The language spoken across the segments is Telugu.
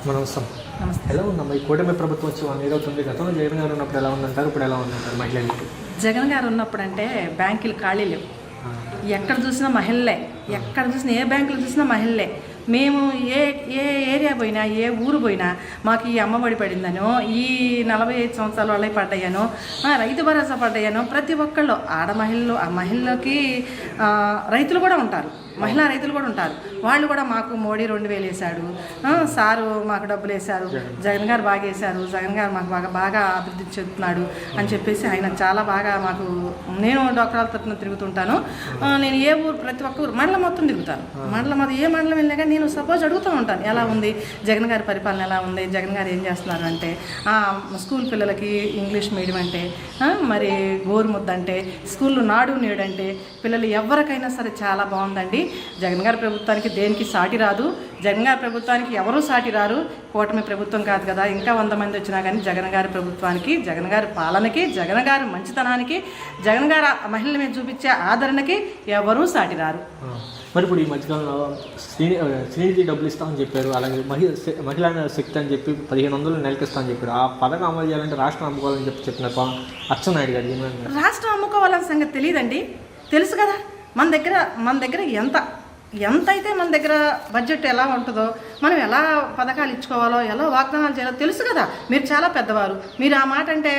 నమస్తే. నమస్తే. ఎలా ఉందమ్మా ఈ కూటమి ప్రభుత్వం వచ్చి 1 ఇయర్ అవుతుంది. గతంలో జగన్ గారు ఉన్నప్పుడు ఎలా ఉందంటారు, ఇప్పుడు ఎలా ఉందంటారు మహిళలకి? జగన్ గారు ఉన్నప్పుడు అంటే బ్యాంకులు ఖాళీ లేవు. ఎక్కడ చూసినా మహిళలే, ఎక్కడ చూసినా ఏ బ్యాంకులు చూసినా మహిళలే. మేము ఏ ఏ ఏరియా పోయినా, ఏ ఊరు పోయినా మాకు ఈ అమ్మఒడి పడిందనో, ఈ 45 సంవత్సరాల వాళ్ళే పడ్డాయనో, రైతు భరోసా పడ్డాయనో, ప్రతి ఒక్కళ్ళు ఆడ మహిళలు, ఆ మహిళలకి రైతులు కూడా ఉంటారు, మహిళా రైతులు కూడా ఉంటారు. వాళ్ళు కూడా మాకు మోడీ 2000 వేశాడు, సారు మాకు డబ్బులు వేశారు, జగన్ గారు బాగా వేశారు, జగన్ గారు మాకు బాగా అభివృద్ధి చెందుతున్నాడు అని చెప్పేసి ఆయన చాలా బాగా మాకు, నేను డాక్టర్ల తరఫున తిరుగుతుంటాను. నేను ఏ ఊరు, ప్రతి ఒక్క ఊరు మండలం మొత్తం తిరుగుతాను. మండలం అది ఏ మండలం వెళ్ళినా కానీ నేను సపోజ్ అడుగుతూ ఉంటాను, ఎలా ఉంది జగన్ గారి పరిపాలన, ఎలా ఉంది జగన్ గారు ఏం చేస్తున్నారు అంటే, స్కూల్ పిల్లలకి ఇంగ్లీష్ మీడియం అంటే, మరి గోరుముద్ద అంటే, స్కూల్లో నాడు నేడు అంటే, పిల్లలు ఎవరికైనా సరే చాలా బాగుందండి. జగన్ గారి ప్రభుత్వానికి దేనికి సాటి రాదు. జగన్ గారి ప్రభుత్వానికి ఎవరూ సాటి రారు. కూటమి ప్రభుత్వం కాదు కదా, ఇంకా 100 మంది వచ్చినా కానీ జగన్ గారి ప్రభుత్వానికి, జగన్ గారి పాలనకి, జగన్ గారి మంచితనానికి, జగన్ గారు మహిళల మీద చూపించే ఆదరణకి ఎవరూ సాటి రారు. మరి ఇప్పుడు ఈ మధ్యకాలంలో శ్రీనిధి డబ్బులు ఇస్తామని చెప్పారు, అలాగే మహిళా శక్తి అని చెప్పి 1500 నెలకి ఇస్తామని చెప్పారు. ఆ పథకం అమలు చేయాలంటే రాష్ట్రం అమ్ముకోవాలని చెప్పినారు అచ్చెన్నాయుడు గారు. రాష్ట్రం అమ్ముకోవాలన్న సంగతి తెలియదండి, తెలుసు కదా. మన దగ్గర ఎంత అయితే మన దగ్గర బడ్జెట్ ఎలా ఉంటుందో, మనం ఎలా పథకాలు ఇచ్చుకోవాలో, ఎలా వాగ్దానాలు చేయాలో తెలుసు కదా. మీరు చాలా పెద్దవారు, మీరు ఆ మాట అంటే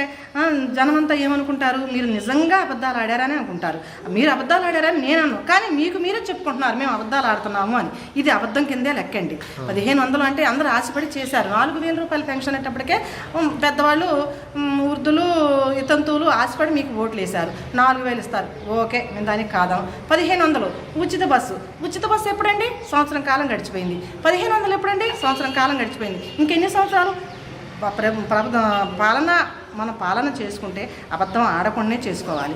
జనమంతా ఏమనుకుంటారు, మీరు నిజంగా అబద్ధాలు ఆడారని అనుకుంటారు. మీరు అబద్ధాలు ఆడారని నేను అన్నాను, కానీ మీకు మీరే చెప్పుకుంటున్నారు మేము అబద్ధాలు ఆడుతున్నాము అని. ఇది అబద్ధం కిందే లెక్కండి. 1500 అంటే అందరూ ఆశపడి చేశారు. 4000 రూపాయల పెన్షన్ అయ్యేటప్పటికే పెద్దవాళ్ళు, వృద్ధులు, ఇతంతువులు ఆశపడి మీకు ఓట్లు వేశారు. 4000 ఇస్తారు, ఓకే, మేము దానికి కాదాం. 1500 ఉచిత బస్సు ఎప్పుడండి? సంవత్సరం కాలం గడిచిపోయింది. 1500 ఎప్పుడండి? సంవత్సరం కాలం గడిచిపోయింది. ఇంకెన్ని సంవత్సరాలు మన పాలన చేసుకుంటే అబద్ధం ఆడకుండానే చేసుకోవాలి.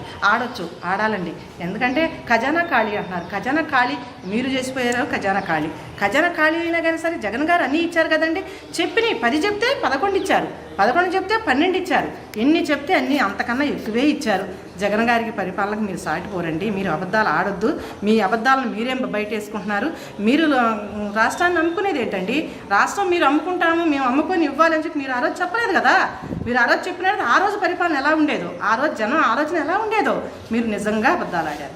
ఆడాలండి. ఎందుకంటే ఖజానా ఖాళీ అంటున్నారు. ఖజానా ఖాళీ మీరు చేసిపోయారు. ఖజానా ఖాళీ అయినా కానీ సరే జగన్ గారు అన్నీ ఇచ్చారు కదండి. 10 చెప్తే 11 ఇచ్చారు, 11 చెప్తే 12 ఇచ్చారు, ఎన్ని చెప్తే అన్నీ అంతకన్నా ఎక్కువే ఇచ్చారు. జగన్ గారికి పరిపాలనకు మీరు సాటిపోరండి. మీరు అబద్ధాలు ఆడొద్దు. మీ అబద్ధాలను మీరేం బయట వేసుకుంటున్నారు. మీరు రాష్ట్రాన్ని అమ్ముకునేది ఏంటండి? రాష్ట్రం మీరు అమ్ముకుంటాము, మేము అమ్ముకొని ఇవ్వాలని చెప్పి మీరు ఆ రోజు చెప్పలేదు కదా. మీరు ఆ రోజు చెప్పినట్టు ఆ రోజు పరిపాలన ఎలా ఉండేదో, ఆ రోజు జనం ఆలోచన ఎలా ఉండేదో, మీరు నిజంగా అబద్ధాలు ఆడారు.